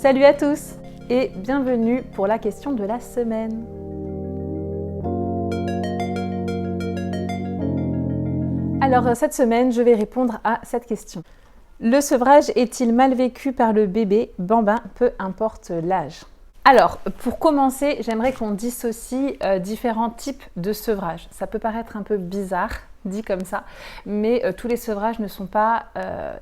Salut à tous et bienvenue pour la question de la semaine. Alors cette semaine, je vais répondre à cette question. Le sevrage est-il mal vécu par le bébé bambin, peu importe l'âge? Alors, pour commencer, j'aimerais qu'on dissocie différents types de sevrage. Ça peut paraître un peu bizarre, dit comme ça, mais tous les sevrages ne sont pas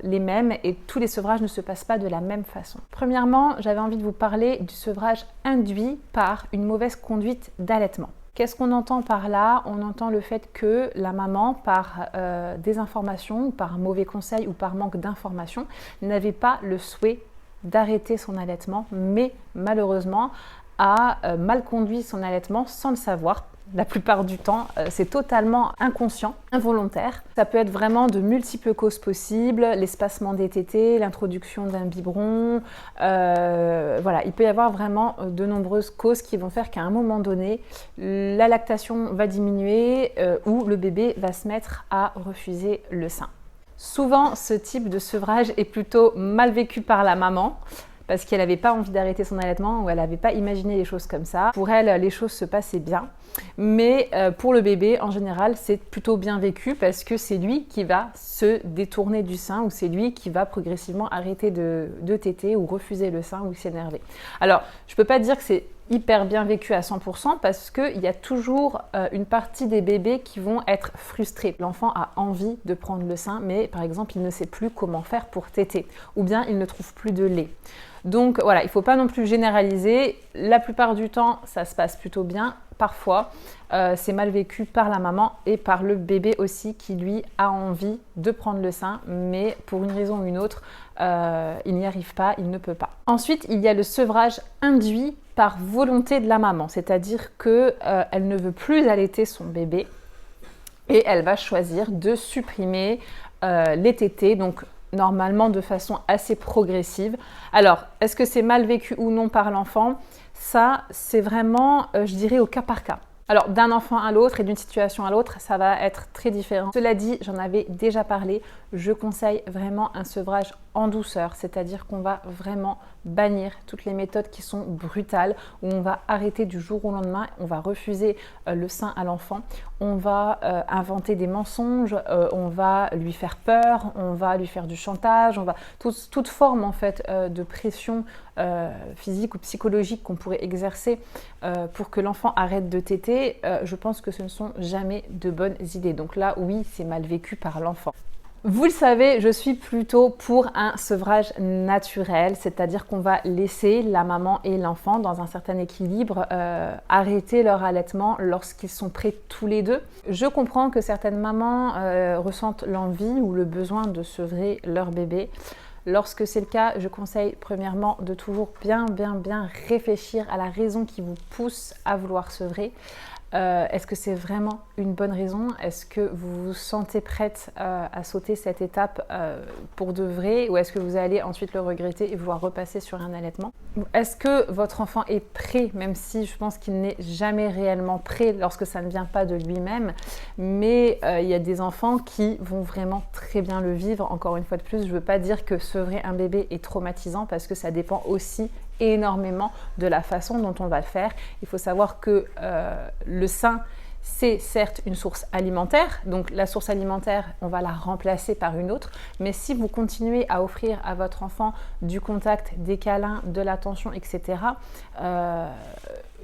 les mêmes et tous les sevrages ne se passent pas de la même façon. Premièrement, j'avais envie de vous parler du sevrage induit par une mauvaise conduite d'allaitement. Qu'est-ce qu'on entend par là? On entend le fait que la maman, par désinformation, par mauvais conseil ou par manque d'information, n'avait pas le souhait d'arrêter son allaitement, mais malheureusement a mal conduit son allaitement sans le savoir. La plupart du temps, c'est totalement inconscient, involontaire. Ça peut être vraiment de multiples causes possibles, l'espacement des tétés, l'introduction d'un biberon. Voilà, il peut y avoir vraiment de nombreuses causes qui vont faire qu'à un moment donné, la lactation va diminuer ou le bébé va se mettre à refuser le sein. Souvent, ce type de sevrage est plutôt mal vécu par la maman parce qu'elle n'avait pas envie d'arrêter son allaitement ou elle n'avait pas imaginé les choses comme ça. Pour elle, les choses se passaient bien. Mais pour le bébé, en général, c'est plutôt bien vécu parce que c'est lui qui va se détourner du sein ou c'est lui qui va progressivement arrêter de téter ou refuser le sein ou s'énerver. Alors, je ne peux pas dire que c'est hyper bien vécu à 100% parce qu'il y a toujours une partie des bébés qui vont être frustrés. L'enfant a envie de prendre le sein, mais par exemple, il ne sait plus comment faire pour téter ou bien il ne trouve plus de lait. Donc voilà, il ne faut pas non plus généraliser. La plupart du temps, ça se passe plutôt bien. Parfois, c'est mal vécu par la maman et par le bébé aussi qui, lui, a envie de prendre le sein, mais pour une raison ou une autre, il n'y arrive pas, il ne peut pas. Ensuite, il y a le sevrage induit par volonté de la maman, c'est-à-dire qu'elle ne veut plus allaiter son bébé et elle va choisir de supprimer les tétés, donc normalement de façon assez progressive. Alors, est-ce que c'est mal vécu ou non par l'enfant? Ça, c'est vraiment, je dirais, au cas par cas. Alors, d'un enfant à l'autre et d'une situation à l'autre, ça va être très différent. Cela dit, j'en avais déjà parlé, je conseille vraiment un sevrage en douceur, c'est-à-dire qu'on va vraiment bannir toutes les méthodes qui sont brutales, où on va arrêter du jour au lendemain, on va refuser le sein à l'enfant, on va inventer des mensonges, on va lui faire peur, on va lui faire du chantage, on va toute forme en fait de pression physique ou psychologique qu'on pourrait exercer pour que l'enfant arrête de téter, je pense que ce ne sont jamais de bonnes idées. Donc là, oui, c'est mal vécu par l'enfant. Vous le savez, je suis plutôt pour un sevrage naturel, c'est-à-dire qu'on va laisser la maman et l'enfant dans un certain équilibre, arrêter leur allaitement lorsqu'ils sont prêts tous les deux. Je comprends que certaines mamans ressentent l'envie ou le besoin de sevrer leur bébé. Lorsque c'est le cas, je conseille premièrement de toujours bien réfléchir à la raison qui vous pousse à vouloir sevrer. Est-ce que c'est vraiment une bonne raison? Est-ce que vous vous sentez prête à sauter cette étape pour de vrai? Ou est-ce que vous allez ensuite le regretter et vouloir repasser sur un allaitement? Est-ce que votre enfant est prêt, même si je pense qu'il n'est jamais réellement prêt lorsque ça ne vient pas de lui-même? Mais il y a des enfants qui vont vraiment très bien le vivre. Encore une fois de plus, je ne veux pas dire que sevrer un bébé est traumatisant parce que ça dépend aussi énormément de la façon dont on va le faire. Il faut savoir que le sein, c'est certes une source alimentaire, donc la source alimentaire, on va la remplacer par une autre, mais si vous continuez à offrir à votre enfant du contact, des câlins, de l'attention, etc.,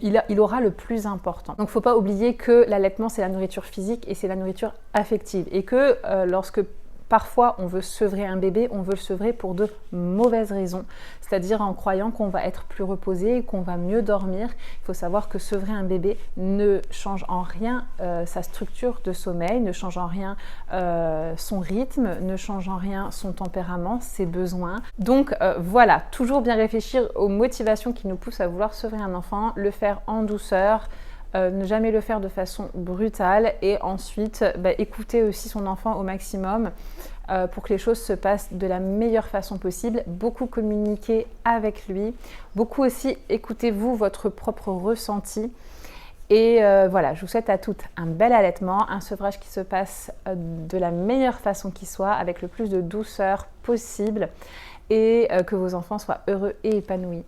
il aura le plus important. Donc il ne faut pas oublier que l'allaitement, c'est la nourriture physique et c'est la nourriture affective, et que lorsque parfois, on veut sevrer un bébé, on veut le sevrer pour de mauvaises raisons, c'est-à-dire en croyant qu'on va être plus reposé, qu'on va mieux dormir. Il faut savoir que sevrer un bébé ne change en rien sa structure de sommeil, ne change en rien son rythme, ne change en rien son tempérament, ses besoins. Donc voilà, toujours bien réfléchir aux motivations qui nous poussent à vouloir sevrer un enfant, le faire en douceur, ne jamais le faire de façon brutale et ensuite écouter aussi son enfant au maximum pour que les choses se passent de la meilleure façon possible. Beaucoup communiquer avec lui, beaucoup aussi écoutez-vous votre propre ressenti. Et voilà, je vous souhaite à toutes un bel allaitement, un sevrage qui se passe de la meilleure façon qui soit, avec le plus de douceur possible. et que vos enfants soient heureux et épanouis.